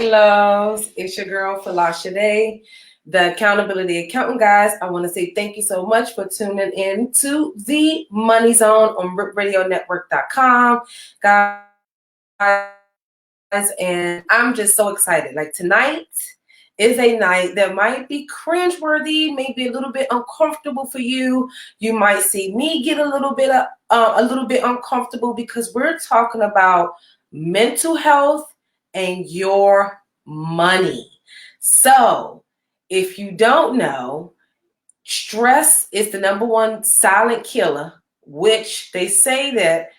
loves. It's your girl, Folasade, the Accountability Accountant. Guys, I want to say thank you so much for tuning in to the Money Zone on RipRadioNetwork.com. Guys, and I'm just so excited. Like, tonight is a night that might be cringeworthy, maybe a little bit uncomfortable for you. You might see me get a little bit uncomfortable because we're talking about mental health and your money. So, if you don't know, stress is the number one silent killer, which they say that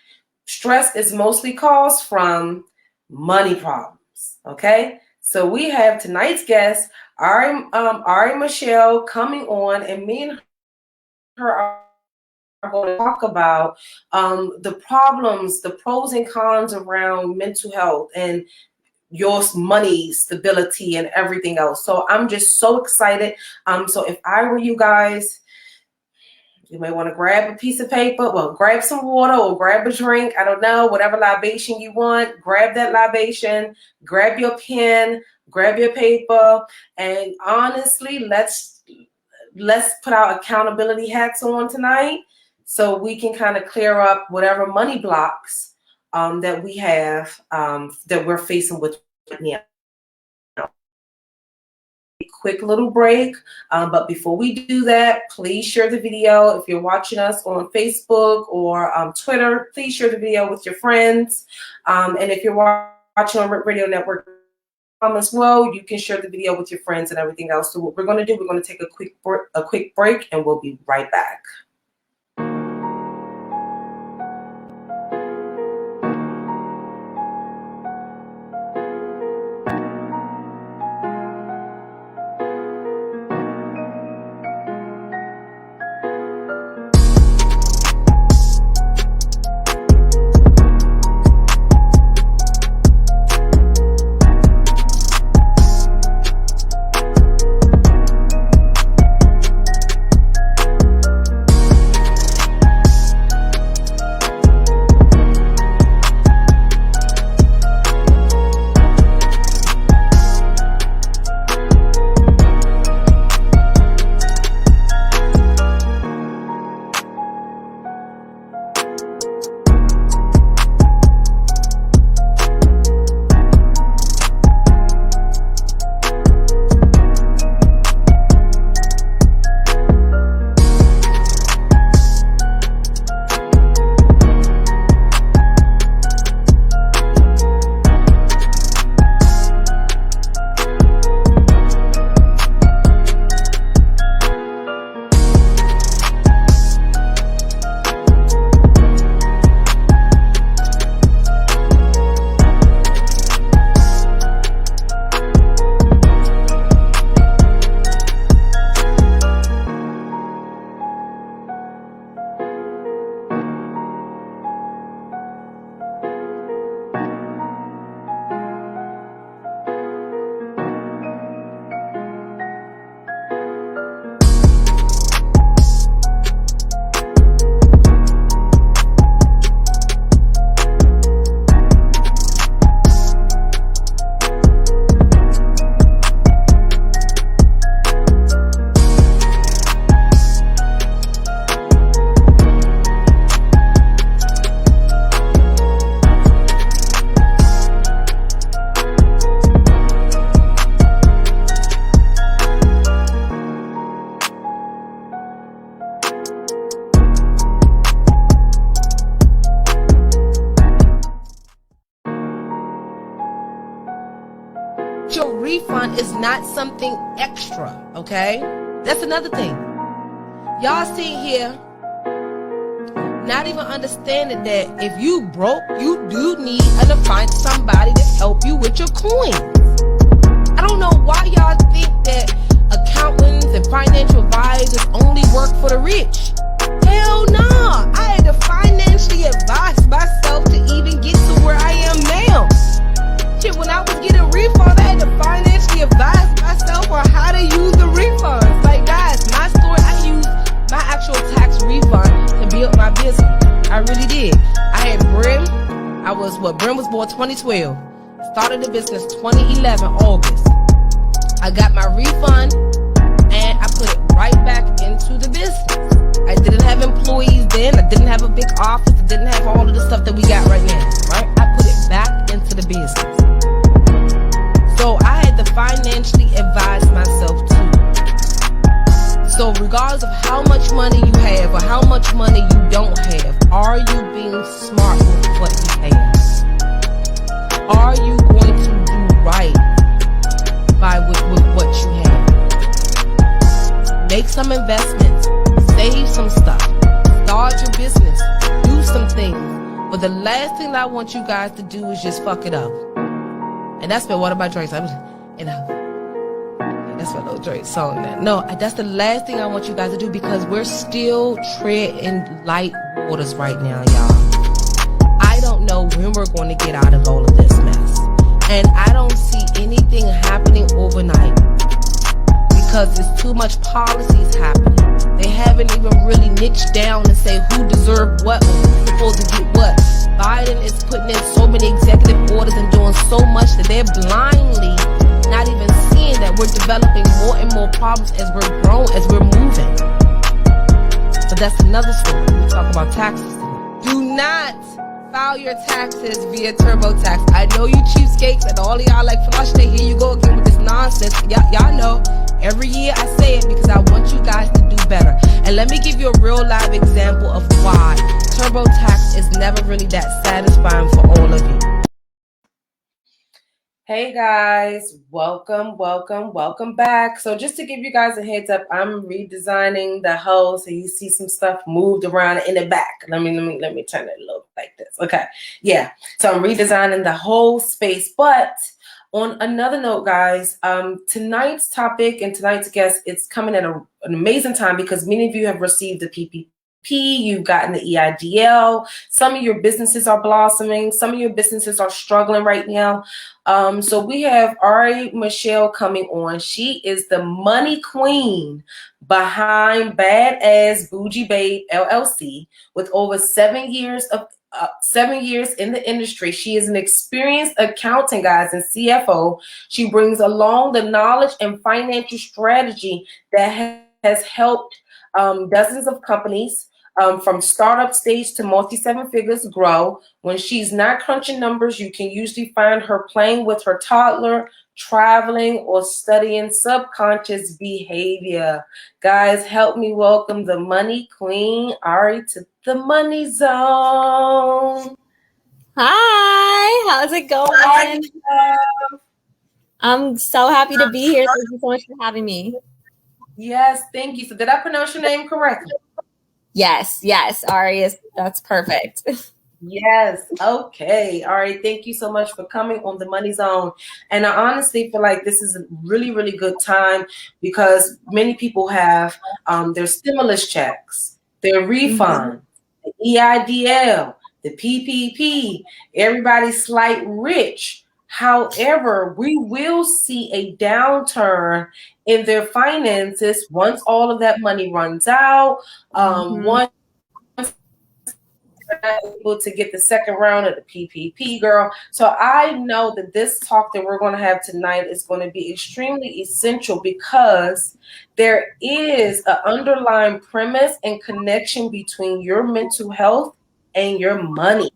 stress is mostly caused from money problems. Okay, so we have tonight's guest, Ari Michelle, coming on, and me and her are going to talk about the problems, the pros and cons around mental health and your money stability and everything else. So I'm just so excited. So if I were you guys, you may want to grab a piece of paper, well, grab some water or grab a drink. I don't know, whatever libation you want, grab that libation, grab your pen, grab your paper, and honestly, let's put our accountability hats on tonight so we can kind of clear up whatever money blocks that we have that we're facing with right now. Quick little break, but before we do that, please share the video. If you're watching us on Facebook or Twitter, please share the video with your friends. And if you're watching on Radio Network as well, you can share the video with your friends and everything else. So what we're going to do, we're going to take a quick break, and we'll be right back. Your refund is not something extra, okay? That's another thing. Y'all sit here not even understanding that if you broke, you do need to find somebody to help you with your coins. I don't know why y'all think that accountants and financial advisors only work for the rich. Hell nah. I had to financially advise myself to even get to where I am now. Shit, when I was getting refunds, I had to financially advise myself on how to use the refunds. Like, guys, my story, I used my actual tax refund to build my business. I really did. I had Brim. Brim was born 2012. started the business 2011, August. I got my refund and I put it right back into the business. I didn't have employees then. I didn't have a big office. I didn't have all of the stuff that we got right now, right? I put it back into the business. So I had to financially advise myself too. So regardless of how much money you have or how much money you don't have, are you being smart with what you have? Are you going to do right with what you have? Make some investments, save some stuff, start your business, do some things. But the last thing I want you guys to do is just fuck it up. And that's been one of my drinks. That's my little drink song there. No, that's the last thing I want you guys to do, because we're still treading light waters right now, y'all. I don't know when we're going to get out of all of this mess. And I don't see anything happening overnight because there's too much policies happening. They haven't even really niched down and say who deserved what or who's supposed to get what. Biden is putting in so many executive orders and doing so much that they're blindly not even seeing that we're developing more and more problems as we're growing, as we're moving. But that's another story. We talk about taxes today. Do not file your taxes via TurboTax. I know you cheapskates and all of y'all like, Folasade, here you go again with this nonsense. Y'all know every year I say it because I want you guys to do better. And let me give you a real live example of why TurboTax is never really that satisfying for all of you. Hey guys, welcome back. So just to give you guys a heads up, I'm redesigning the house, so you see some stuff moved around in the back. Let me turn it a little like this. Okay, yeah. So I'm redesigning the whole space. But on another note, guys, tonight's topic and tonight's guest, it's coming at an amazing time because many of you have received the PPP. You've gotten the EIDL. Some of your businesses are blossoming. Some of your businesses are struggling right now. So we have Ari Michelle coming on. She is the money queen behind Badass Bougie Babe LLC with over 7 years in the industry. She is an experienced accountant, guys, and CFO. She brings along the knowledge and financial strategy that has helped dozens of companies from startup stage to multi-seven figures grow. When she's not crunching numbers, you can usually find her playing with her toddler, traveling, or studying subconscious behavior. Guys, help me welcome the money queen, Ari, to the money zone. Hi, how's it going? Hi, I'm so happy to be here. Thank you so much for having me. Yes, thank you. So did I pronounce your name correctly? Yes, Ari, that's perfect. Yes. Okay. All right. Thank you so much for coming on the Money Zone. And I honestly feel like this is a really, really good time because many people have their stimulus checks, their refund, the EIDL, the PPP, everybody's slight rich. However, we will see a downturn in their finances once all of that money runs out. Once they're not able to get the second round of the PPP, girl. So I know that this talk that we're going to have tonight is going to be extremely essential because there is an underlying premise and connection between your mental health and your money.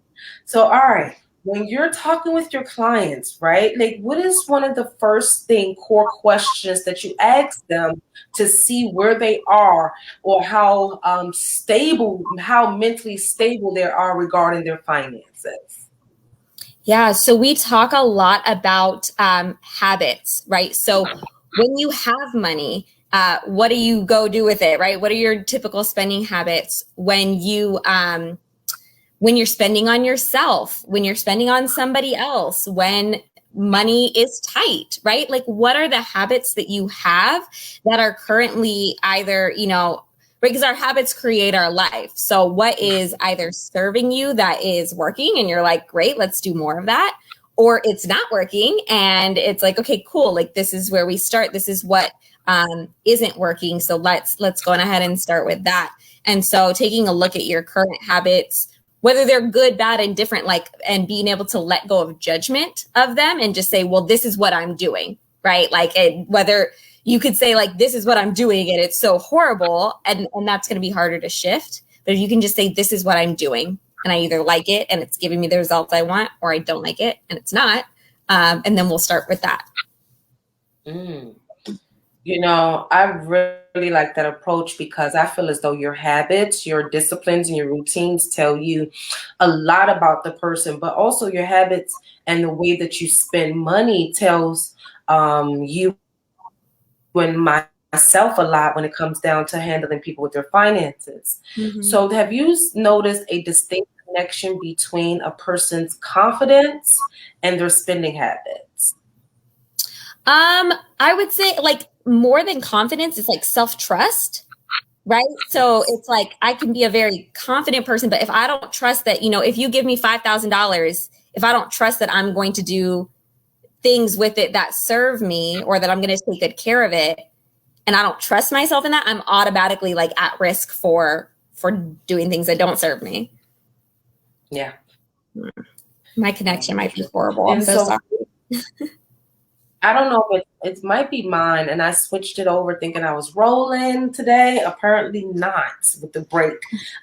So, all right. When you're talking with your clients, right, like what is one of the first core questions that you ask them to see where they are or how mentally stable they are regarding their finances? Yeah, so we talk a lot about habits, right? So when you have money, what do you go do with it, right? What are your typical spending habits when you're spending on yourself, when you're spending on somebody else, when money is tight, right? Like what are the habits that you have that are currently either, because our habits create our life. So what is either serving you that is working and you're like, great, let's do more of that, or it's not working and it's like, okay, cool. Like this is where we start. This is what isn't working. So let's go on ahead and start with that. And so taking a look at your current habits, whether they're good, bad, and different, like, and being able to let go of judgment of them and just say, well, this is what I'm doing, right? Like, whether you could say, like, this is what I'm doing and it's so horrible, and that's going to be harder to shift. But if you can just say, this is what I'm doing, and I either like it and it's giving me the results I want, or I don't like it and it's not, and then we'll start with that. You know, I really like that approach because I feel as though your habits, your disciplines, and your routines tell you a lot about the person, but also your habits and the way that you spend money tells you and myself a lot when it comes down to handling people with their finances. So have you noticed a distinct connection between a person's confidence and their spending habits? I would say, like, more than confidence, it's like self-trust, right? So it's like, I can be a very confident person, but if I don't trust that, you know, if you give me $5,000, if I don't trust that I'm going to do things with it that serve me, or that I'm going to take good care of it, and I don't trust myself in that, I'm automatically like at risk for doing things that don't serve me. Yeah. My connection might be horrible. I'm so sorry. I don't know if it might be mine, and I switched it over thinking I was rolling today. Apparently not with the break.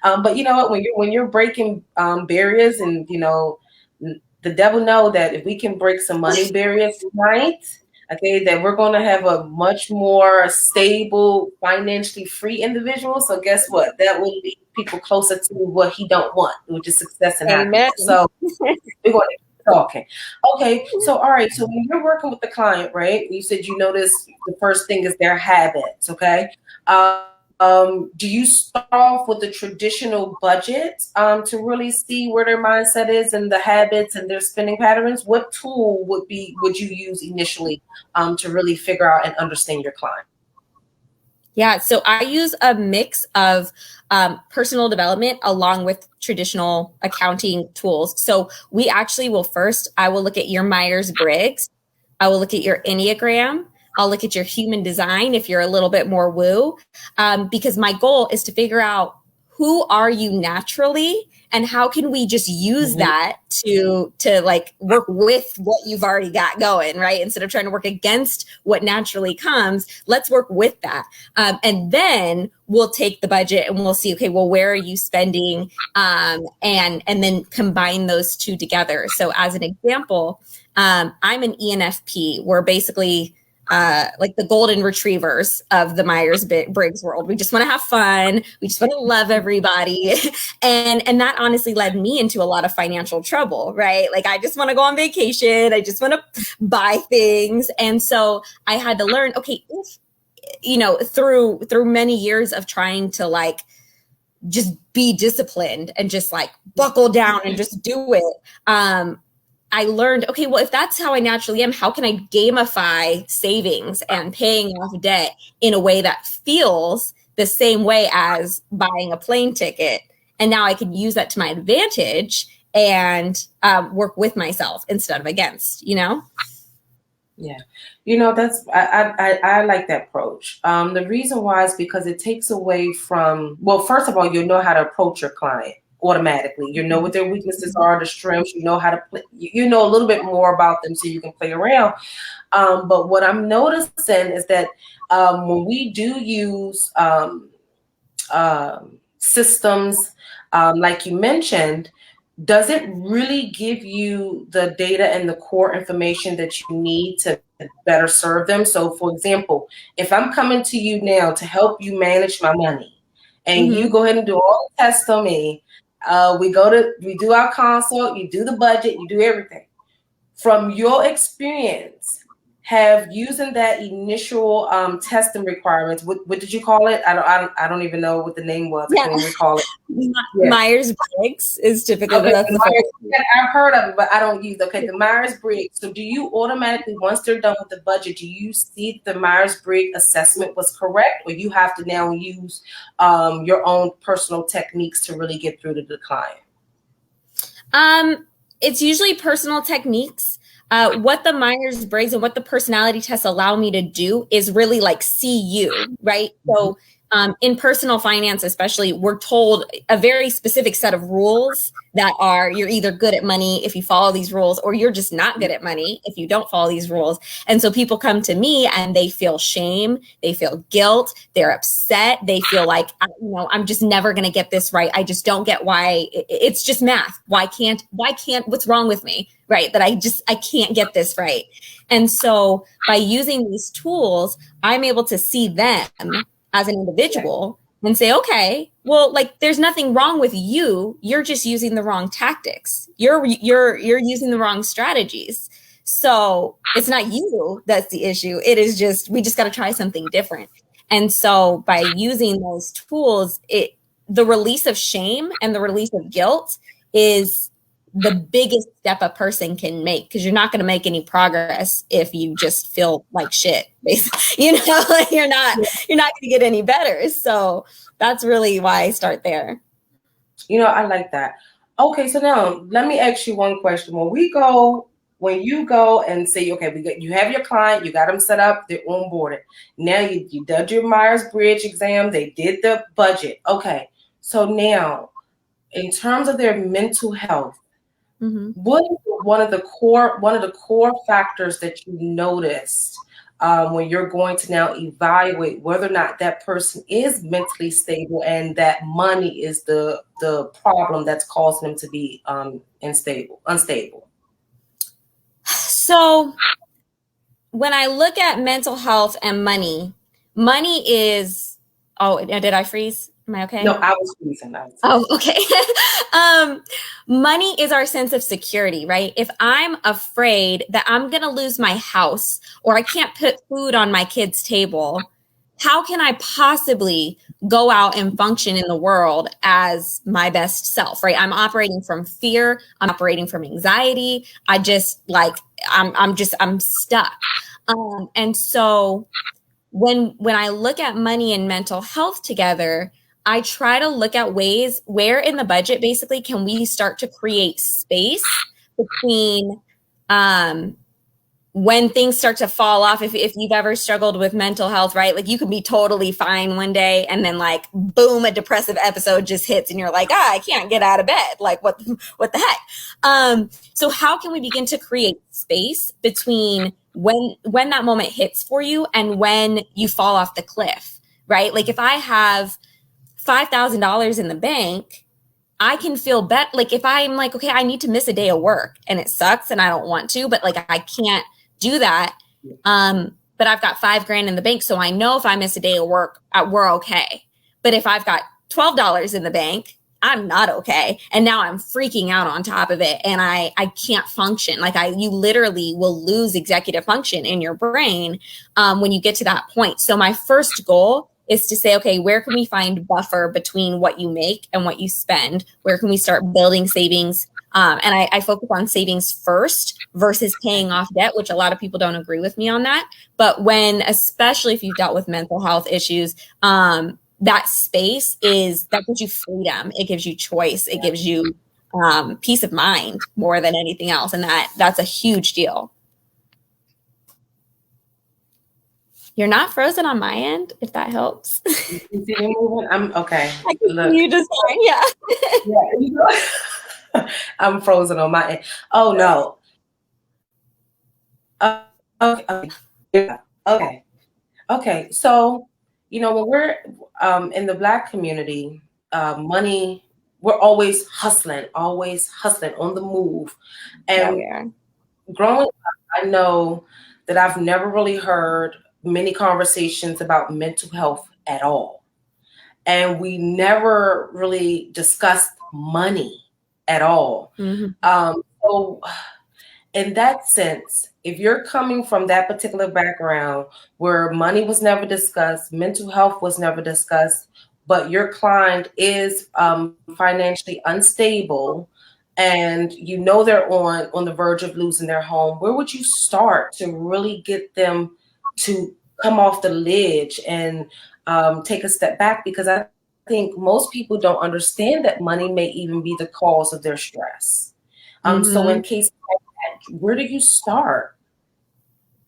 But you know what? When you're breaking barriers, and you know, the devil know that if we can break some money barriers tonight, okay, that we're going to have a much more stable, financially free individual. So guess what? That will lead people closer to what he don't want, which is success and happiness. So we're going to talking. Okay, so all right, so when you're working with the client, right? You said you notice the first thing is their habits, okay? Do you start off with the traditional budget to really see where their mindset is and the habits and their spending patterns? What tool would you use initially to really figure out and understand your client? Yeah, so I use a mix of personal development along with traditional accounting tools. So we actually will I will look at your Myers-Briggs. I will look at your Enneagram. I'll look at your human design if you're a little bit more woo, because my goal is to figure out who are you naturally and how can we just use that to like work with what you've already got going, right? Instead of trying to work against what naturally comes, let's work with that. And then we'll take the budget and we'll see, okay, well, where are you spending? And then combine those two together. So as an example, I'm an ENFP. We're basically like the golden retrievers of the Myers-Briggs world. We just want to have fun. We just want to love everybody. And that honestly led me into a lot of financial trouble, right? Like, I just want to go on vacation. I just want to buy things. And so I had to learn, okay, if, you know, through many years of trying to like just be disciplined and just like buckle down and just do it. I learned, okay, well, if that's how I naturally am, how can I gamify savings and paying off debt in a way that feels the same way as buying a plane ticket? And now I can use that to my advantage and work with myself instead of against, you know? Yeah. You know, I like that approach. The reason why is because it takes away from, well, first of all, you know how to approach your client automatically. You know what their weaknesses are, the strengths, you know how to play, you know a little bit more about them so you can play around. But what I'm noticing is that when we do use systems, like you mentioned, does it really give you the data and the core information that you need to better serve them? So for example, if I'm coming to you now to help you manage my money, and you go ahead and do all the tests on me, we do our consult, you do the budget, you do everything. From your experience, have using that initial testing requirements, what did you call it? I don't even know what the name was. I can't even recall it. Myers-Briggs is typically I've heard of it, but I don't use it. Okay, the Myers-Briggs. So do you automatically, once they're done with the budget, do you see the Myers-Briggs assessment was correct, or you have to now use your own personal techniques to really get through to the client? It's usually personal techniques. What the Myers-Briggs and what the personality tests allow me to do is really like see you, right? So In personal finance, especially, we're told a very specific set of rules that are you're either good at money if you follow these rules, or you're just not good at money if you don't follow these rules. And so people come to me and they feel shame, they feel guilt, they're upset, they feel like, I'm just never going to get this right. I just don't get why. It's just math. Why can't, what's wrong with me? Right. That I can't get this right. And so by using these tools, I'm able to see them as an individual and say, okay, well, like there's nothing wrong with you. You're just using the wrong tactics. You're using the wrong strategies. So it's not you that's the issue. It is just, we just got to try something different. And so by using those tools, the release of shame and the release of guilt is the biggest step a person can make, because you're not going to make any progress if you just feel like shit, basically. You're not going to get any better. So that's really why I start there. I like that. Okay, so now let me ask you one question. When you go and say, okay, you have your client, you got them set up, they're onboarded. Now you did your Myers-Briggs exam, they did the budget. Okay, so now in terms of their mental health, what is one of the core factors that you noticed when you're going to now evaluate whether or not that person is mentally stable and that money is the problem that's causing them to be unstable? So when I look at mental health and money is, did I freeze? Am I okay? No, I was freezing. Oh, okay. Money is our sense of security, right? If I'm afraid that I'm going to lose my house or I can't put food on my kid's table, how can I possibly go out and function in the world as my best self, right? I'm operating from fear. I'm operating from anxiety. I'm stuck. And so when I look at money and mental health together, I try to look at ways where in the budget, basically, can we start to create space between when things start to fall off. If you've ever struggled with mental health, right? Like you can be totally fine one day and then like, boom, a depressive episode just hits and you're like, I can't get out of bed. Like what the heck? So how can we begin to create space between when that moment hits for you and when you fall off the cliff, right? Like if I have $5,000 in the bank, I can feel better. Like if I'm like, okay, I need to miss a day of work and it sucks and I don't want to, but like I can't do that. But I've got $5,000 in the bank. So I know if I miss a day of work, we're okay. But if I've got $12 in the bank, I'm not okay. And now I'm freaking out on top of it. And I can't function. Like you literally will lose executive function in your brain when you get to that point. So my first goal is to say, okay, where can we find buffer between what you make and what you spend? Where can we start building savings? And I focus on savings first versus paying off debt, which a lot of people don't agree with me on that. But especially if you've dealt with mental health issues, that space that gives you freedom. It gives you choice. It gives you peace of mind more than anything else. And that's a huge deal. You're not frozen on my end, if that helps. You see me moving? I'm okay. I can see you just fine, yeah. I'm frozen on my end. Oh no. Okay. Yeah. Okay. So, when we're in the Black community, money, we're always hustling on the move. And growing up, I know that I've never really heard many conversations about mental health at all. And we never really discussed money at all. So in that sense, if you're coming from that particular background where money was never discussed, mental health was never discussed, but your client is financially unstable and they're on the verge of losing their home, where would you start to really get them to come off the ledge and take a step back? Because I think most people don't understand that money may even be the cause of their stress. So in cases like that, where do you start?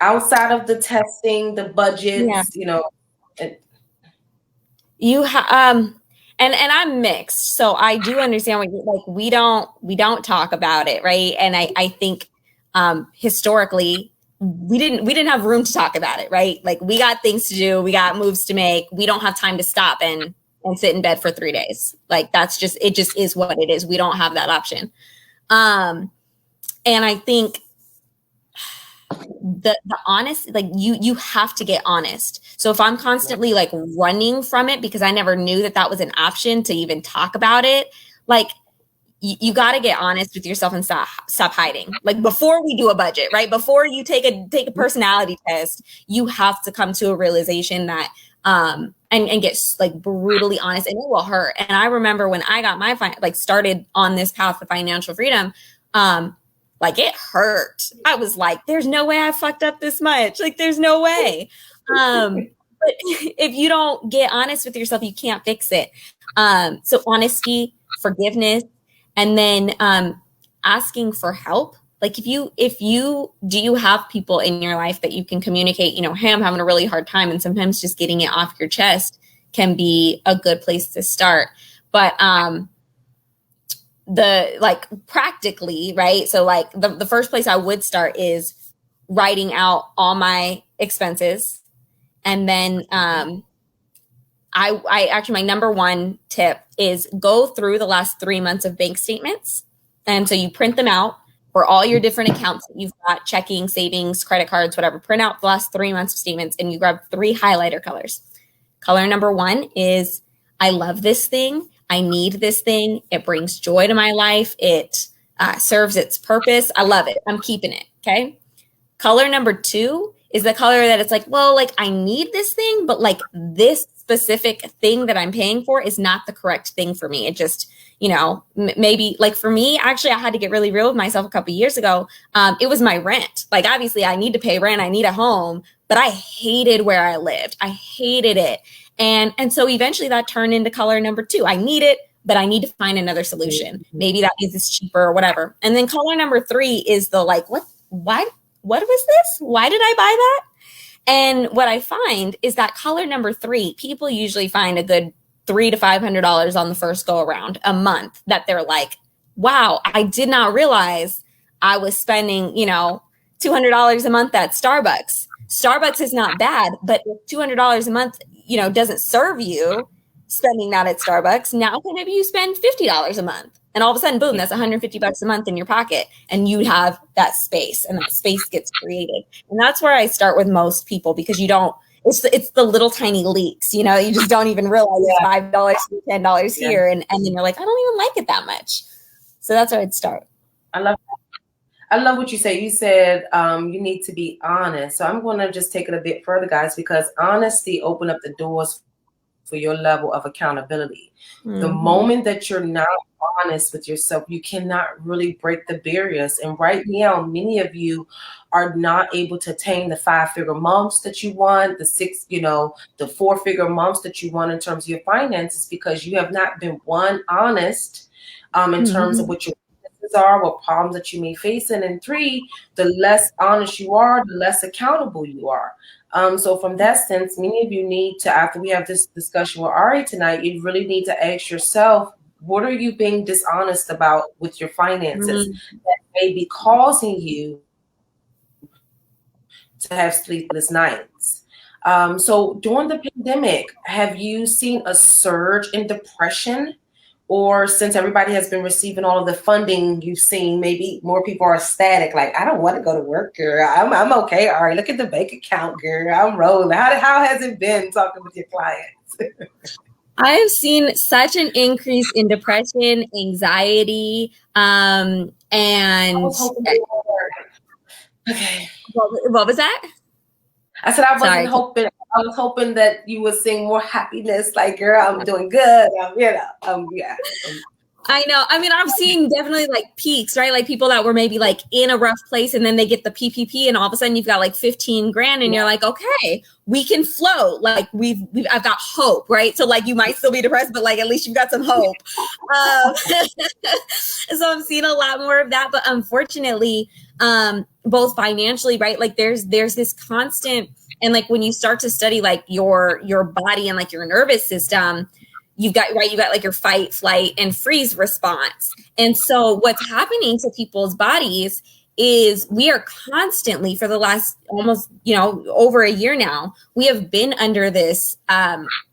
Outside of the testing, the budgets, you and I'm mixed, so I do understand what you like. We don't talk about it, right? And I think historically we didn't have room to talk about it, right? Like we got things to do, we got moves to make, we don't have time to stop and sit in bed for 3 days. Like that's just, it just is what it is. We don't have that option. And I think the honest, like you have to get honest. So if I'm constantly like running from it because I never knew that was an option to even talk about it, like you got to get honest with yourself and stop hiding. Like before we do a budget, right? Before you take a personality test, you have to come to a realization that and get like brutally honest, and it will hurt. And I remember when I got my started on this path of financial freedom, like it hurt. I was like, there's no way I fucked up this much. Like there's no way. But if you don't get honest with yourself, you can't fix it. So honesty, forgiveness, and then asking for help. Like if you have people in your life that you can communicate, hey, I'm having a really hard time. And sometimes just getting it off your chest can be a good place to start. But practically, right? So like the first place I would start is writing out all my expenses. And then I actually, my number one tip is go through the last 3 months of bank statements. And so you print them out for all your different accounts that you've got, checking, savings, credit cards, whatever. Print out the last 3 months of statements and you grab 3 highlighter colors. Color number 1 is I love this thing. I need this thing. It brings joy to my life. It serves its purpose. I love it. I'm keeping it. Okay. Color number 2 is the color that it's like, well, like I need this thing, but like this specific thing that I'm paying for is not the correct thing for me. It just, maybe like for me, actually, I had to get really real with myself a couple of years ago. It was my rent. Like, obviously I need to pay rent. I need a home, but I hated where I lived. I hated it. And so eventually that turned into color number 2. I need it, but I need to find another solution. Maybe that means it's cheaper or whatever. And then color number 3 is the like, what was this? Why did I buy that? And what I find is that color number 3, people usually find a good $300 to $500 on the first go around a month that they're like, wow, I did not realize I was spending, $200 a month at Starbucks. Starbucks is not bad, but if $200 a month, doesn't serve you spending that at Starbucks, now maybe you spend $50 a month. And all of a sudden, boom, that's $150 a month in your pocket. And you have that space, and that space gets created. And that's where I start with most people, because it's the little tiny leaks, you just don't even realize it's $5 to $10 here. And then you're like, I don't even like it that much. So that's where I'd start. I love what you say. You said you need to be honest. So I'm going to just take it a bit further, guys, because honesty open up the doors for your level of accountability. Mm-hmm. The moment that you're not honest with yourself, you cannot really break the barriers. And right now, many of you are not able to attain the 5-figure months that you want, the 4-figure months that you want in terms of your finances, because you have not been honest in terms of what your businesses are, what problems that you may face. And 3, the less honest you are, the less accountable you are. So from that sense, many of you need to, after we have this discussion with Ari tonight, you really need to ask yourself, what are you being dishonest about with your finances that may be causing you to have sleepless nights? So during the pandemic, have you seen a surge in depression? Or since everybody has been receiving all of the funding, you've seen maybe more people are ecstatic, like, I don't want to go to work, girl. I'm okay. All right, look at the bank account, girl. I'm rolling. How has it been talking with your clients? I have seen such an increase in depression, anxiety, and okay. What was that? I said I was hoping that you would sing more happiness, like, girl, I'm doing good. Yeah. I know. I mean, I'm seeing definitely like peaks, right? Like people that were maybe like in a rough place and then they get the PPP and all of a sudden you've got like 15 grand and you're like, okay, we can float. Like I've got hope, right? So like you might still be depressed, but like at least you've got some hope. So I'm seeing a lot more of that, but unfortunately, both financially, right? Like there's this constant, and like when you start to study like your body and like your nervous system, you've got like your fight, flight, and freeze response. And so what's happening to people's bodies is we are constantly, for the last almost, over a year now, we have been under this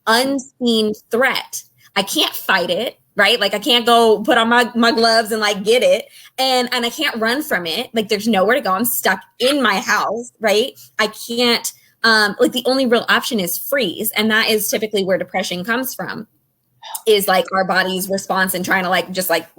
unseen threat. I can't fight it, right? Like I can't go put on my gloves and like get it. And I can't run from it. Like there's nowhere to go. I'm stuck in my house, right? I can't, like the only real option is freeze. And that is typically where depression comes from, is like our body's response and trying to like just like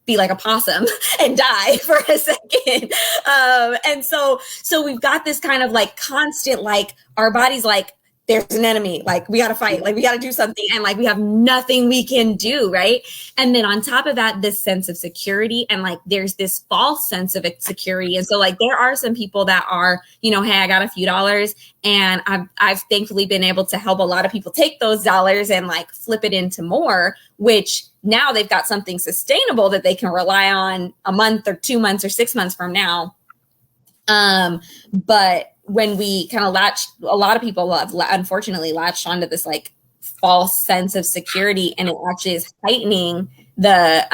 be like a possum and die for a second. And so we've got this kind of like constant, like our body's like, there's an enemy, like we got to fight, like we got to do something, and like we have nothing we can do, right? And then on top of that, this sense of security, and like there's this false sense of security. And so like there are some people that are, hey, I got a few dollars, and I've thankfully been able to help a lot of people take those dollars and like flip it into more, which now they've got something sustainable that they can rely on a month or 2 months or 6 months from now. But when we kind of a lot of people have unfortunately latched onto this like false sense of security, and it actually is heightening the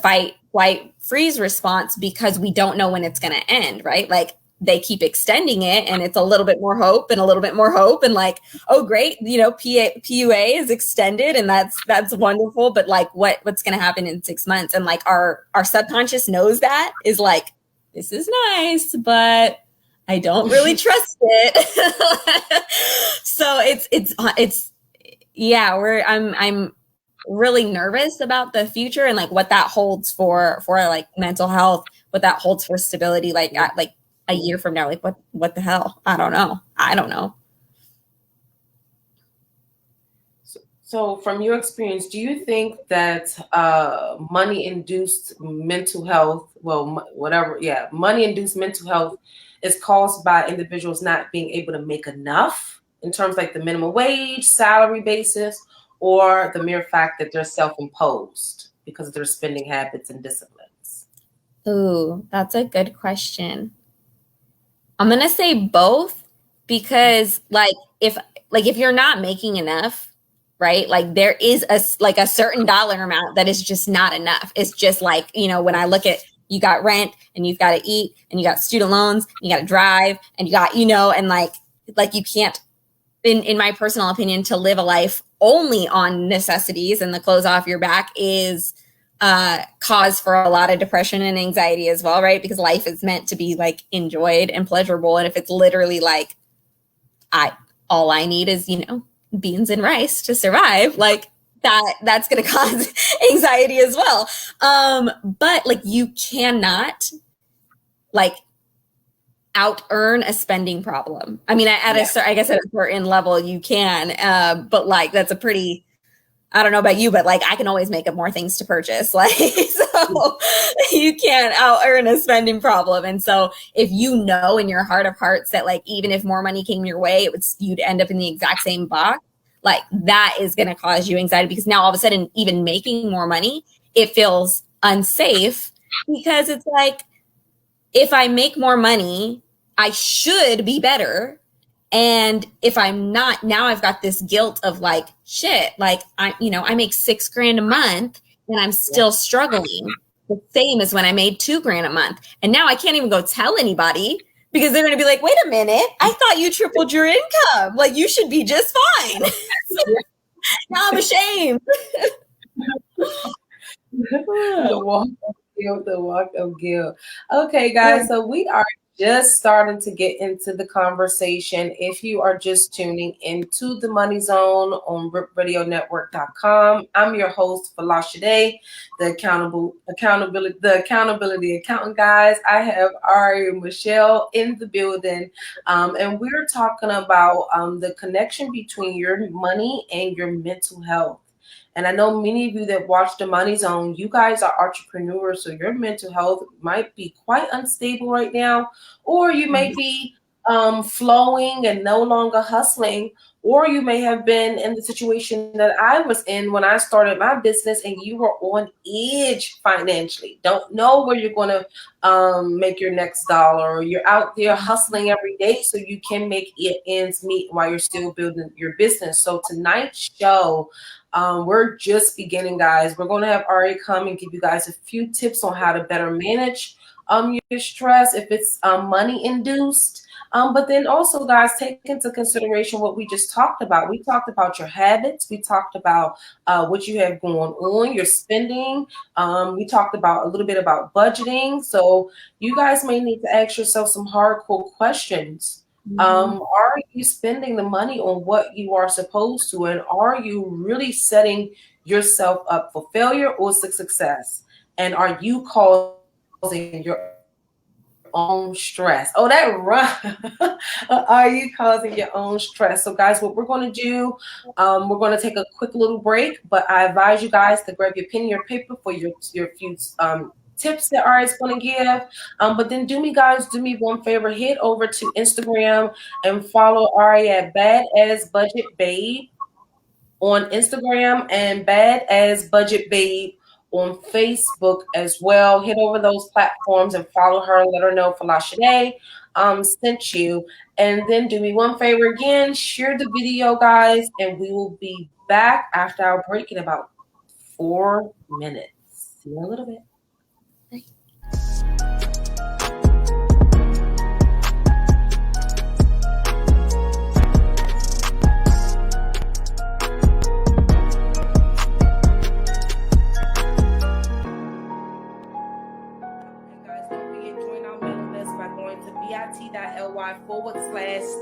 fight, flight, freeze response, because we don't know when it's going to end, right? Like they keep extending it, and it's a little bit more hope and a little bit more hope, and like, oh great, PUA is extended, and that's wonderful, but like what's going to happen in 6 months? And like our subconscious knows that, is like, this is nice, but I don't really trust it. So it's yeah, I'm really nervous about the future and like what that holds for like mental health, what that holds for stability, like a year from now. Like what the hell? I don't know. So from your experience, do you think that money-induced mental health, money-induced mental health is caused by individuals not being able to make enough in terms like the minimum wage, salary basis, or the mere fact that they're self-imposed because of their spending habits and disciplines? Ooh, that's a good question. I'm going to say both, because if you're not making enough, right? Like there is a certain dollar amount that is just not enough. It's just like, when I look at, you got rent and you've got to eat and you got student loans, and you got to drive and you got, and like you can't, in my personal opinion, to live a life only on necessities and the clothes off your back is cause for a lot of depression and anxiety as well, right? Because life is meant to be like enjoyed and pleasurable. And if it's literally like, all I need is, beans and rice to survive, like that's going to cause anxiety as well. But like you cannot like out earn a spending problem. I mean, I guess at a certain level you can, but like that's a pretty, I don't know about you, but like I can always make up more things to purchase. Like, so you can't out earn a spending problem. And so if you know in your heart of hearts that like, even if more money came your way, you'd end up in the exact same box, like that is going to cause you anxiety, because now all of a sudden, even making more money, it feels unsafe, because it's like, if I make more money, I should be better. And if I'm not, now I've got this guilt of like, shit, like I make $6,000 a month and I'm still struggling the same as when I made $2,000 a month. And now I can't even go tell anybody, because they're going to be like, wait a minute, I thought you tripled your income. Like you should be just fine. Now I'm ashamed. The walk of guilt. Okay, guys, so we are just starting to get into the conversation. If you are just tuning into the Money Zone on RipRadioNetwork.com, I'm your host, Folasade, the accountability accountant, guys. I have Ari and Michelle in the building, and we're talking about the connection between your money and your mental health. And I know many of you that watch the Money Zone, you guys are entrepreneurs, so your mental health might be quite unstable right now, or you may be flowing and no longer hustling, or you may have been in the situation that I was in when I started my business and you were on edge financially. Don't know where you're going to make your next dollar, or you're out there hustling every day so you can make ends meet while you're still building your business. So tonight's show, we're just beginning, guys. We're going to have Ari come and give you guys a few tips on how to better manage your stress if it's money induced. But then also, guys, take into consideration what we just talked about. We talked about your habits. We talked about what you have going on, your spending. We talked about a little bit about budgeting. So you guys may need to ask yourself some hardcore questions. Are you spending the money on what you are supposed to? And are you really setting yourself up for failure or success? And are you causing your own stress? Oh, that run. Are you causing your own stress? So guys, what we're going to do, we're going to take a quick little break, but I advise you guys to grab your pen and your paper for your few tips that Ari's going to give. But then do me one favor, head over to Instagram and follow Ari at Bad As Budget Babe on Instagram and Bad As Budget Babe on Facebook as well. Hit over those platforms and follow her and let her know Folasade sent you. And then do me one favor again, share the video, guys, and we will be back after our break in about 4 minutes. See you in a little bit.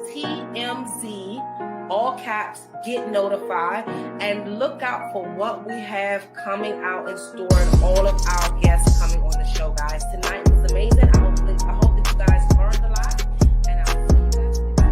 bit.ly/TMZ, all caps, get notified, and look out for what we have coming out in store and all of our guests coming on the show, guys. Tonight was amazing. I hope that you guys learned a lot, and I'll see you guys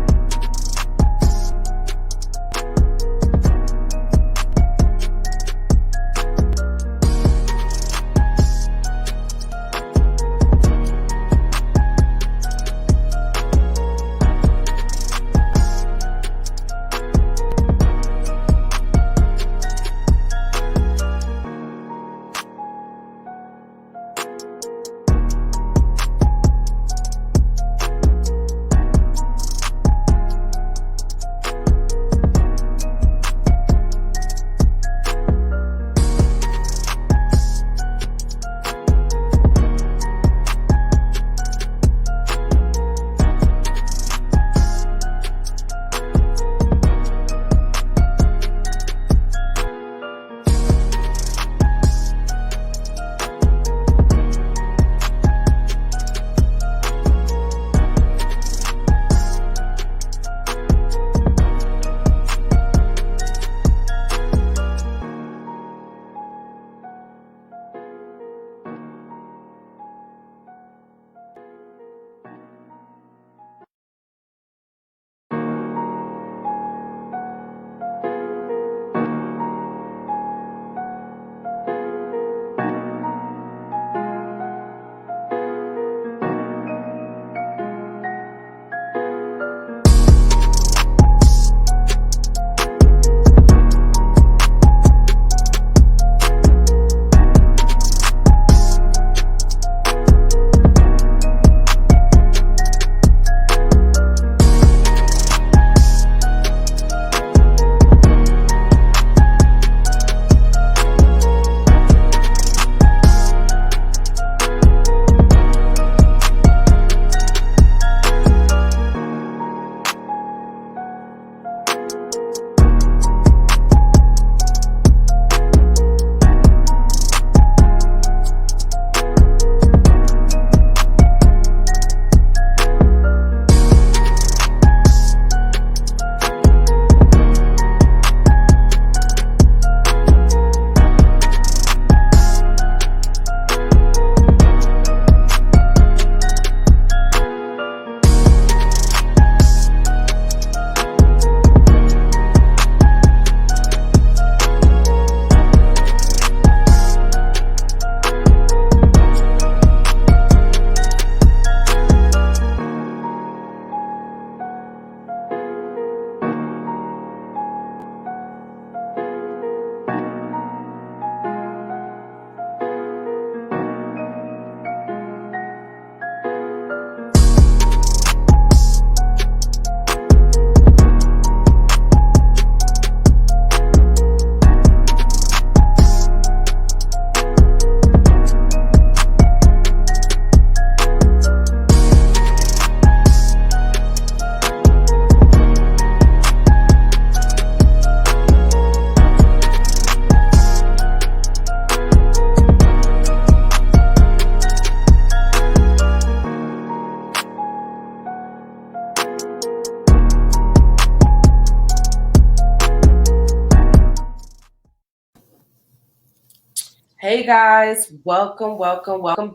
Hey guys, welcome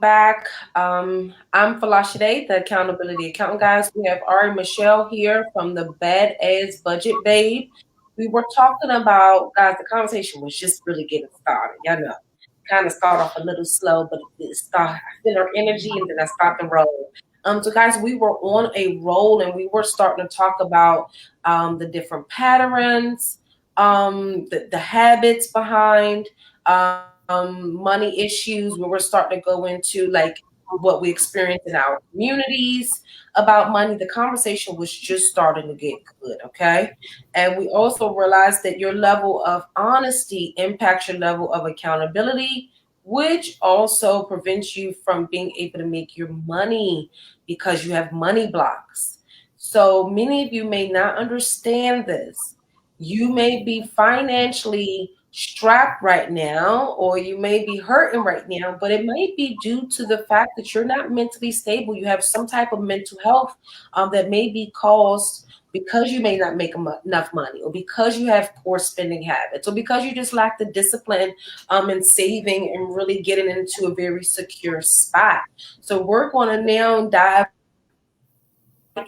back. I'm Folasade, the accountability accountant, guys. We have Ari Michelle here from the Badass Budget Babe. We were talking about, guys, the conversation was just really getting started. Y'all know, kind of start off a little slow, but it start, I feel our energy and then I start to roll. So guys, we were on a roll and we were starting to talk about the different patterns, the habits behind money issues, where we're starting to go into like what we experience in our communities about money. The conversation was just starting to get good, okay? And we also realized that your level of honesty impacts your level of accountability, which also prevents you from being able to make your money because you have money blocks. So many of you may not understand this. You may be financially strapped right now, or you may be hurting right now, but it might be due to the fact that you're not mentally stable. You have some type of mental health that may be caused because you may not make enough money, or because you have poor spending habits, or because you just lack the discipline in saving and really getting into a very secure spot. So we're going to now dive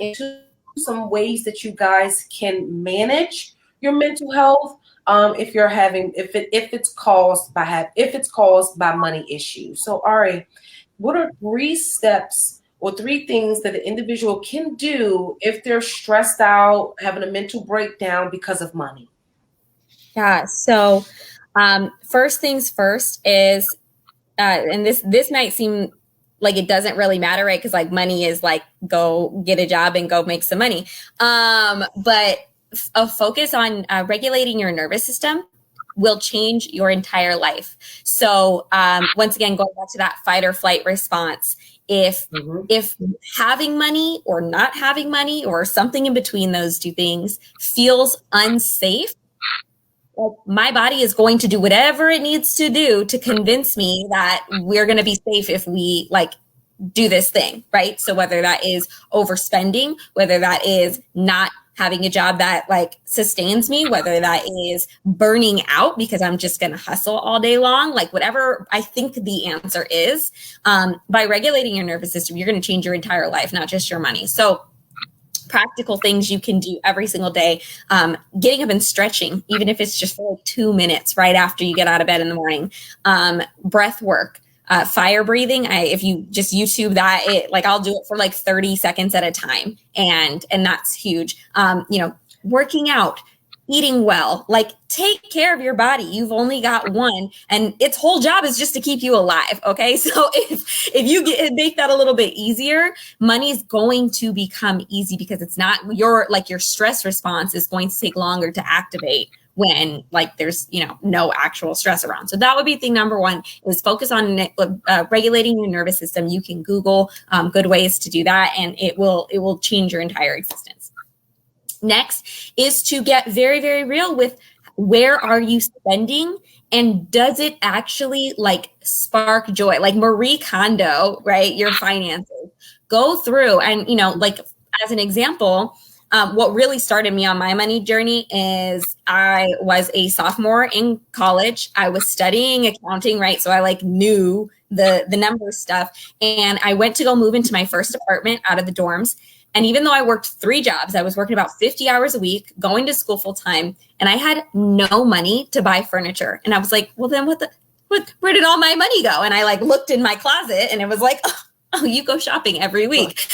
into some ways that you guys can manage your mental health if you're having if it's caused by money issues. So Ari, what are 3 steps or 3 things that an individual can do if they're stressed out, having a mental breakdown because of money? Yeah. So, first things first is, and this might seem like it doesn't really matter, right? Because like money is like go get a job and go make some money. But a focus on regulating your nervous system will change your entire life. So once again, going back to that fight or flight response, if having money or not having money or something in between those 2 things feels unsafe, my body is going to do whatever it needs to do to convince me that we're going to be safe if we like do this thing, right? So whether that is overspending, whether that is not having a job that like sustains me, whether that is burning out because I'm just going to hustle all day long, like whatever I think the answer is, by regulating your nervous system, you're going to change your entire life, not just your money. So practical things you can do every single day, getting up and stretching, even if it's just for like 2 minutes right after you get out of bed in the morning, breath work, fire breathing. If you just YouTube that, I'll do it for like 30 seconds at a time. And that's huge. Working out, eating well, like take care of your body. You've only got one and its whole job is just to keep you alive. Okay. So if you make that a little bit easier, money's going to become easy because it's not your stress response is going to take longer to activate when like there's no actual stress around. So that would be thing number 1 is focus on regulating your nervous system. You can Google good ways to do that and it will change your entire existence. Next is to get very, very real with where are you spending and does it actually like spark joy? Like Marie Kondo, right? Your finances. Go through and, like as an example, what really started me on my money journey is I was a sophomore in college. I was studying accounting, right? So I like knew the numbers stuff. And I went to go move into my first apartment out of the dorms. And even though I worked 3 jobs, I was working about 50 hours a week, going to school full time, and I had no money to buy furniture. And I was like, well, then where did all my money go? And I like looked in my closet and it was like, oh, you go shopping every week.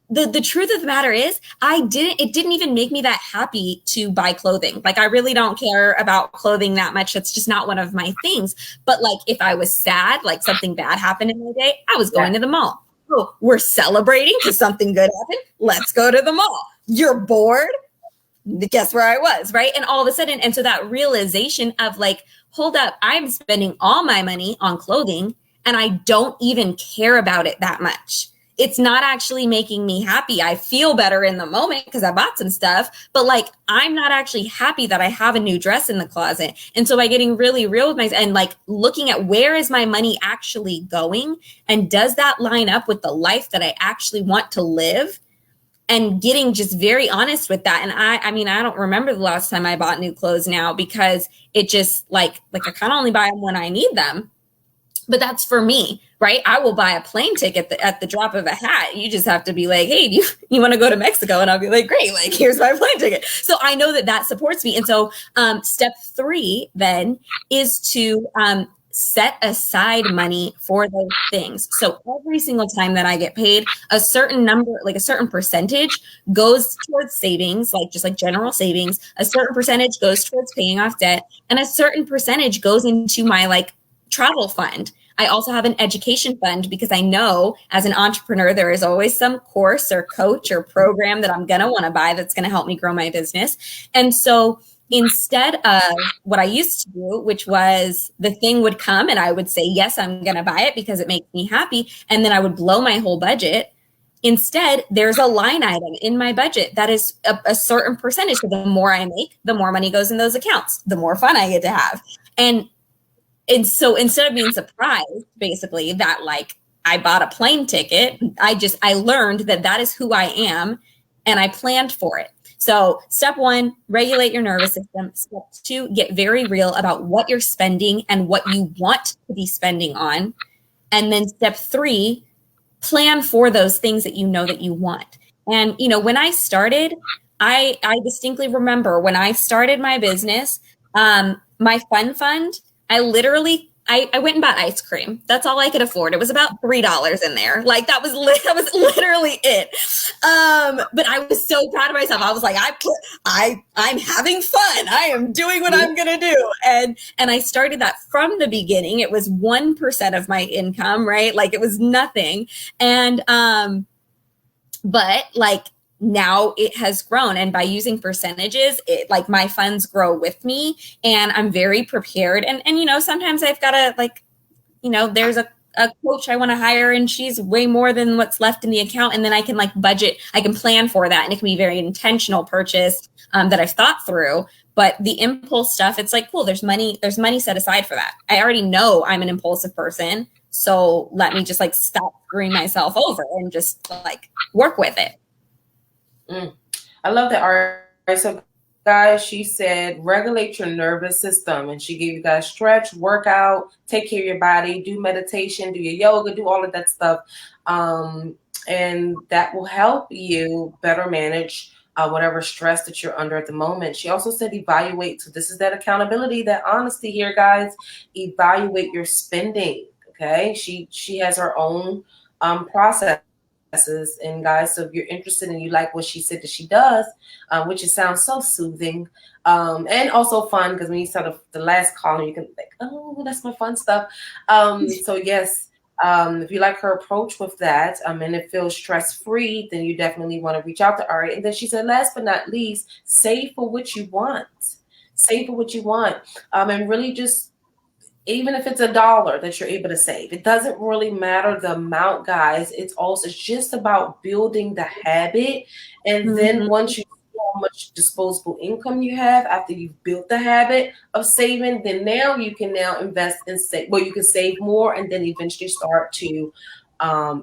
The truth of the matter is it didn't even make me that happy to buy clothing. Like I really don't care about clothing that much. That's just not one of my things. But like if I was sad, like something bad happened in my day, I was going to the mall. Oh, we're celebrating because something good happened. Let's go to the mall. You're bored. Guess where I was, right? And all of a sudden, and so that realization of like, hold up, I'm spending all my money on clothing and I don't even care about it that much. It's not actually making me happy. I feel better in the moment because I bought some stuff, but like, I'm not actually happy that I have a new dress in the closet. And so by getting really real with myself and like looking at where is my money actually going and does that line up with the life that I actually want to live? and getting just very honest with that. And I mean, I don't remember the last time I bought new clothes now, because it just like I kind of only buy them when I need them. But that's for me, right? I will buy a plane ticket at the drop of a hat. You just have to be like, hey, do you want to go to Mexico? And I'll be like, great, like, here's my plane ticket. So I know that supports me. And so step 3 then is to set aside money for those things. So every single time that I get paid, a certain number, like a certain percentage goes towards savings, like just like general savings. A certain percentage goes towards paying off debt, and a certain percentage goes into my like travel fund. I also have an education fund, because I know as an entrepreneur, there is always some course or coach or program that I'm going to want to buy that's going to help me grow my business. And so instead of what I used to do, which was the thing would come and I would say, yes, I'm going to buy it because it makes me happy, and then I would blow my whole budget. Instead, there's a line item in my budget that is a certain percentage. So the more I make, the more money goes in those accounts, the more fun I get to have. And so instead of being surprised, basically, that like I bought a plane ticket, I learned that is who I am, and I planned for it. So step 1, regulate your nervous system. Step 2, get very real about what you're spending and what you want to be spending on. And then step 3, plan for those things that you know that you want. And, you know, when I started, I distinctly remember when I started my business, my fund, I literally, I went and bought ice cream. That's all I could afford. It was about $3 in there. Like that was literally it. But I was so proud of myself. I was like, I'm having fun. I am doing what I'm going to do. And I started that from the beginning. It was 1% of my income, right? Like it was nothing. And, but like, now it has grown, and by using percentages, it like my funds grow with me, and I'm very prepared. And you know, sometimes I've got to like, you know, there's a coach I want to hire and she's way more than what's left in the account, and then I can like budget, I can plan for that, and it can be very intentional purchase that I've thought through. But the impulse stuff, it's like, cool, there's money set aside for that. I already know I'm an impulsive person, so let me just like stop screwing myself over and just like work with it. I love that. All right, so guys, she said regulate your nervous system, and she gave you guys stretch, workout, take care of your body, do meditation, do your yoga, do all of that stuff, and that will help you better manage whatever stress that you're under at the moment. She also said evaluate. So this is that accountability, that honesty here, guys. Evaluate your spending. Okay, she has her own process. And guys, so if you're interested and you like what she said that she does, which it sounds so soothing and also fun, because when you saw the last column, you can think, oh, that's my fun stuff. So yes, if you like her approach with that, and it feels stress-free, then you definitely want to reach out to Ari. And then she said, last but not least, save for what you want. Save for what you want, and really just, even if it's $1 that you're able to save, it doesn't really matter the amount, guys. It's just about building the habit. And then once you see how much disposable income you have after you've built the habit of saving, then now you can invest and save. Well, you can save more and then eventually start to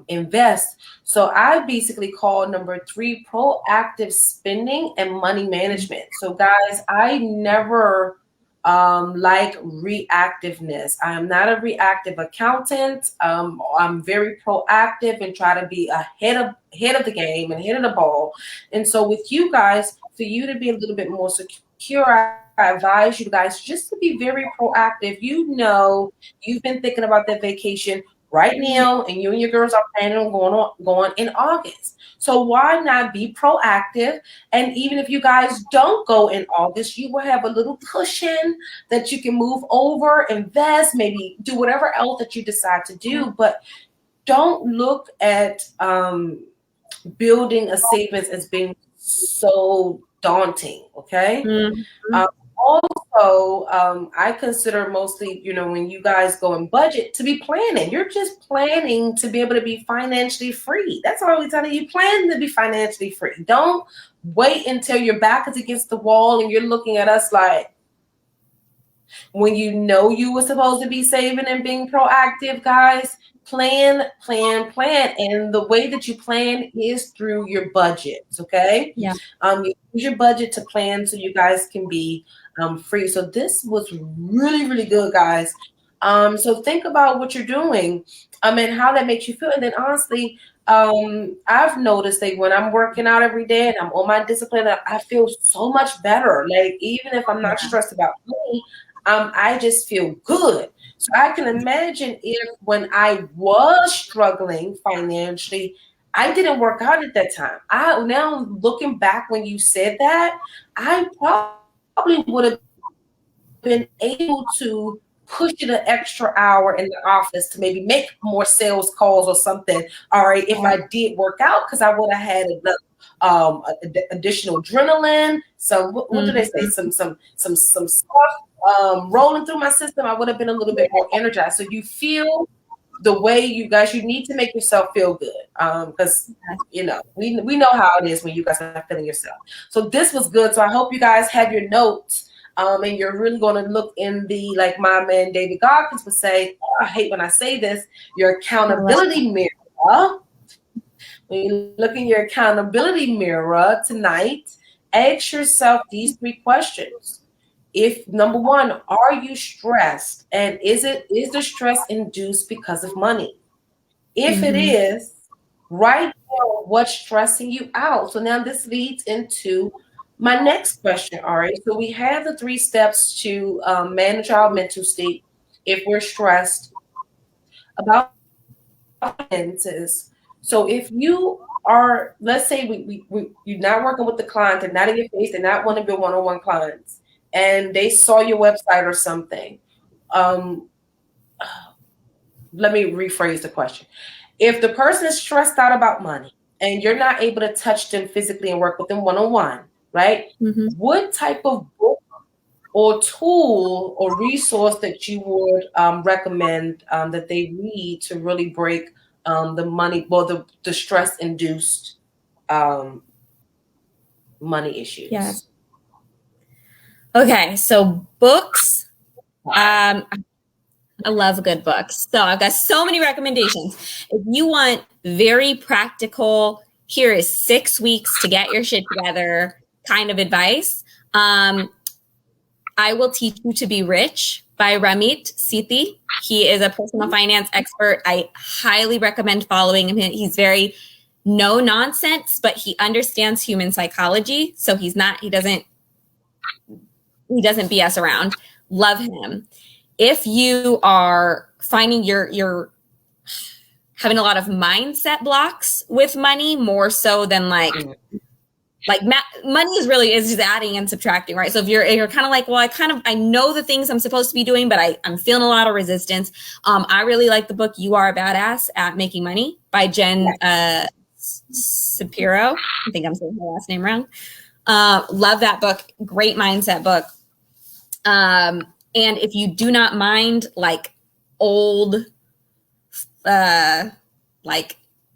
invest. So I basically call number 3 proactive spending and money management. So guys, I never like reactiveness. I am not a reactive accountant. I'm very proactive and try to be ahead of the game and ahead of the ball. And so with you guys, for you to be a little bit more secure, I advise you guys just to be very proactive. You know, you've been thinking about that vacation right now, and you and your girls are planning on going in August. So why not be proactive? And even if you guys don't go in August, you will have a little cushion that you can move over, invest, maybe do whatever else that you decide to do. But don't look at building a savings as being so daunting, okay? Also, I consider mostly, you know, when you guys go and budget, to be planning. You're just planning to be able to be financially free. That's all we're telling you. Plan to be financially free. Don't wait until your back is against the wall and you're looking at us like, When you know you were supposed to be saving and being proactive, guys, plan, plan, plan. And the way that you plan is through your budgets, okay? Yeah. You use your budget to plan so you guys can be free. So this was really, really good, guys. So think about what you're doing and how that makes you feel. And then honestly, I've noticed that when I'm working out every day and I'm on my discipline, I feel so much better. Like even if I'm not stressed about money, I just feel good. So I can imagine if when I was struggling financially, I didn't work out at that time. I now looking back when you said that, I probably would have been able to push it an extra hour in the office to maybe make more sales calls or something. All right, if I did work out, because I would have had enough additional adrenaline. Some what do they say? Some stuff rolling through my system. I would have been a little bit more energized. So you feel the way you guys, you need to make yourself feel good because you know we know how it is when you guys are feeling yourself. So this was good. So I hope you guys have your notes and you're really going to look in the, like my man David Goggins would say, I hate when I say this, your accountability mirror. When you look in your accountability mirror tonight, ask yourself these 3 questions. If number 1, are you stressed? And is the stress induced because of money? If it is, write down what's stressing you out. So now this leads into my next question. All right. So we have the 3 steps to manage our mental state if we're stressed about finances. So if you are, let's say you're not working with the client, they're not in your face, they're not one of your one-on-one clients, and they saw your website or something. Let me rephrase the question. If the person is stressed out about money and you're not able to touch them physically and work with them one-on-one, right? What type of book or tool or resource that you would recommend that they read to really break the money, well, the stress-induced money issues? Yes. Okay, so books. I love good books. So I've got so many recommendations. If you want very practical, here is 6 weeks to get your shit together kind of advice, I Will Teach You to Be Rich by Ramit Sithi. He is a personal finance expert. I highly recommend following him. He's very no nonsense, but he understands human psychology. So he doesn't BS around. Love him. If you are finding you're having a lot of mindset blocks with money, more so than money is just adding and subtracting, right? So if you're kind of like, well, I know the things I'm supposed to be doing, but I'm feeling a lot of resistance. I really like the book You Are a Badass at Making Money by Jen Shapiro. I think I'm saying her last name wrong. Love that book. Great mindset book. And if you do not mind old, The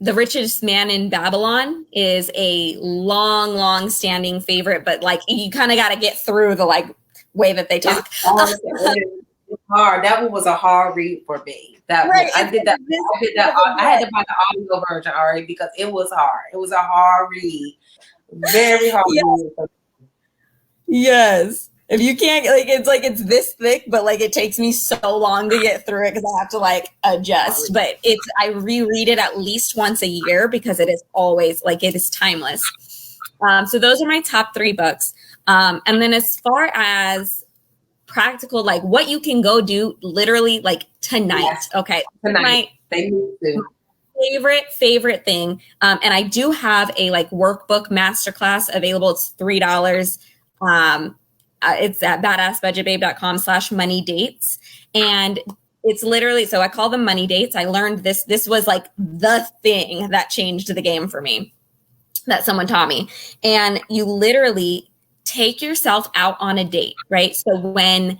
Richest Man in Babylon is a long standing favorite, but you kind of got to get through the way that they talk. It's hard. That one was a hard read for me. I did that. I had to buy the audio version, all right, because it was hard. It was a hard read. Very hard read. Yes. If you can't, it's this thick, but it takes me so long to get through it because I have to adjust. But I reread it at least once a year because it is always it is timeless. So those are my top 3 books. And then as far as practical, what you can go do literally tonight. Yes. Okay. Tonight. Favorite thing. And I do have a workbook masterclass available. It's $3. It's at badassbudgetbabe.com/money dates. And it's literally, so I call them money dates. I learned this was the thing that changed the game for me, that someone taught me. And you literally take yourself out on a date, right? So when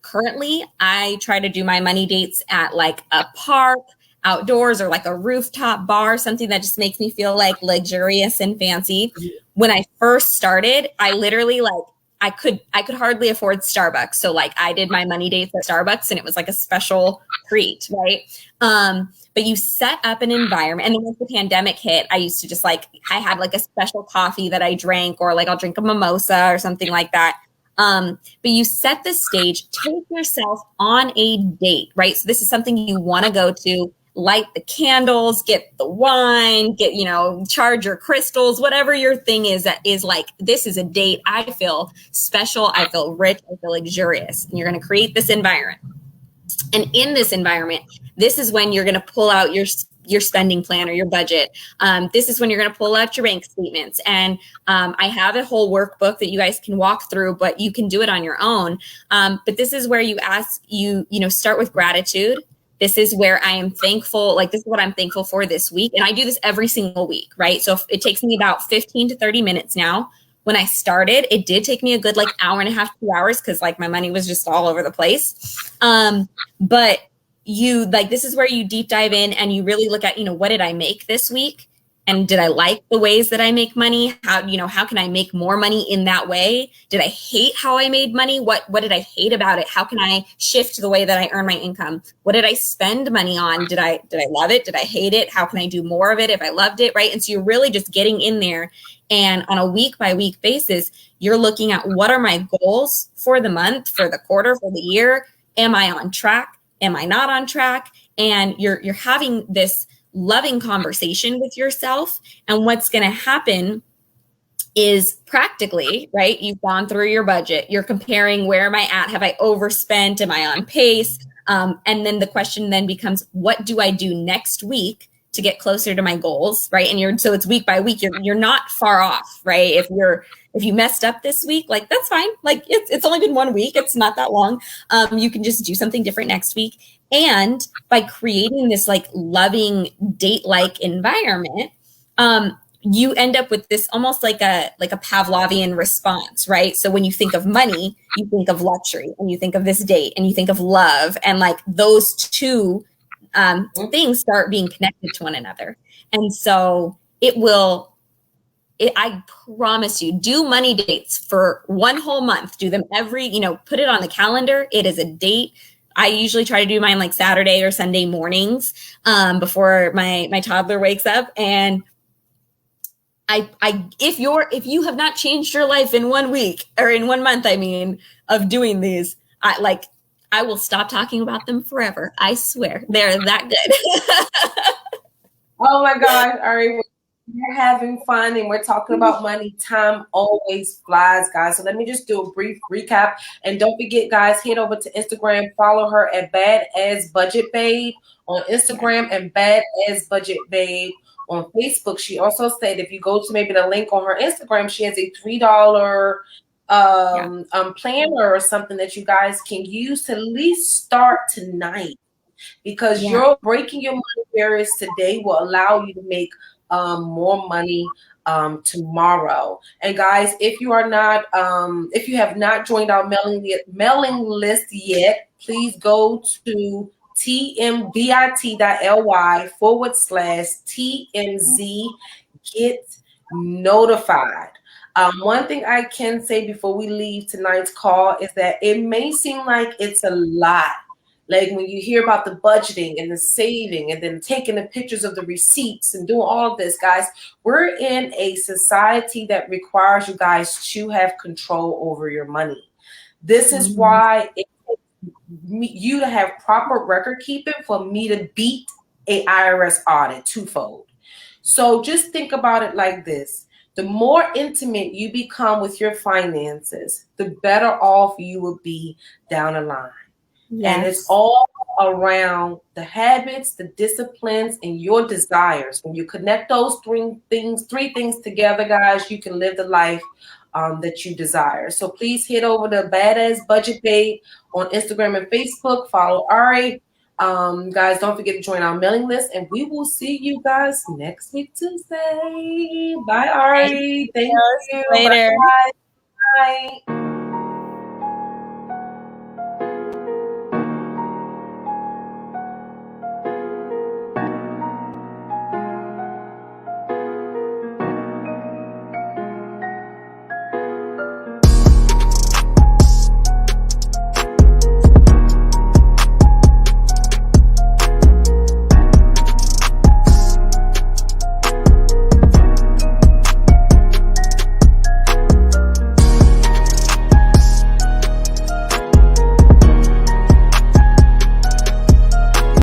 currently I try to do my money dates at a park, outdoors, or a rooftop bar, something that just makes me feel luxurious and fancy. When I first started, I literally I could hardly afford Starbucks. So like I did my money dates at Starbucks and it was like a special treat, right? But you set up an environment. And then once the pandemic hit, I used to just like, I had like a special coffee that I drank, or like I'll drink a mimosa or something like that. But you set the stage, take yourself on a date, right? So this is something you want to go to, light the candles, get the wine, get, charge your crystals, whatever your thing is that is like, this is a date. I feel special. I feel rich. I feel luxurious. And you're going to create this environment. And in this environment, this is when you're going to pull out your spending plan or your budget. This is when you're going to pull out your bank statements. And I have a whole workbook that you guys can walk through, but you can do it on your own. But this is where you start with gratitude. This is where I am thankful. Like, this is what I'm thankful for this week. And I do this every single week, right? So it takes me about 15 to 30 minutes now. When I started, it did take me a good hour and a half, 2 hours, because my money was just all over the place. But this is where you deep dive in and you really look at, what did I make this week? And did I like the ways that I make money? How can I make more money in that way? Did I hate how I made money? What did I hate about it? How can I shift the way that I earn my income? What did I spend money on? Did I love it? Did I hate it? How can I do more of it if I loved it? Right. And so you're really just getting in there, and on a week by week basis, you're looking at what are my goals for the month, for the quarter, for the year? Am I on track? Am I not on track? And you're having this loving conversation with yourself. And what's going to happen is practically, right? You've gone through your budget. You're comparing, where am I at? Have I overspent? Am I on pace? And then the question then becomes, what do I do next week to get closer to my goals, right? And so it's week by week. You're not far off, right? If you messed up this week, that's fine. It's only been 1 week. It's not that long. You can just do something different next week. And by creating this loving date-like environment, you end up with this almost like a Pavlovian response, right? So when you think of money, you think of luxury, and you think of this date, and you think of love, and those two things start being connected to one another. And so I promise you, do money dates for 1 whole month. Do them put it on the calendar. It is a date. I usually try to do mine Saturday or Sunday mornings before my toddler wakes up. And if you have not changed your life in 1 week, or in 1 month, of doing these, I will stop talking about them forever. I swear, they're that good. Oh my God, Ari, we're having fun and we're talking about money. Time always flies, guys. So let me just do a brief recap. And don't forget, guys, head over to Instagram. Follow her at Badass Budget Babe on Instagram and Badass Budget Babe on Facebook. She also said if you go to maybe the link on her Instagram, she has a $3 planner or something that you guys can use to at least start tonight, because you're breaking your money barriers today will allow you to make more money tomorrow. And guys, if you have not joined our mailing list yet, please go to tmbit.ly/TMZ get notified. One thing I can say before we leave tonight's call is that it may seem like it's a lot. When you hear about the budgeting and the saving and then taking the pictures of the receipts and doing all of this, guys, we're in a society that requires you guys to have control over your money. This is why it takes you to have proper record keeping for me to beat a IRS audit twofold. So just think about it like this. The more intimate you become with your finances, the better off you will be down the line. Yes. And it's all around the habits, the disciplines, and your desires. When you connect those three things together, guys, you can live the life that you desire. So please head over to Badass Budget Babe on Instagram and Facebook. Follow Ari. Guys, don't forget to join our mailing list, and we will see you guys next week Tuesday. Bye, Ari. Thank you. Later. Bye. Bye.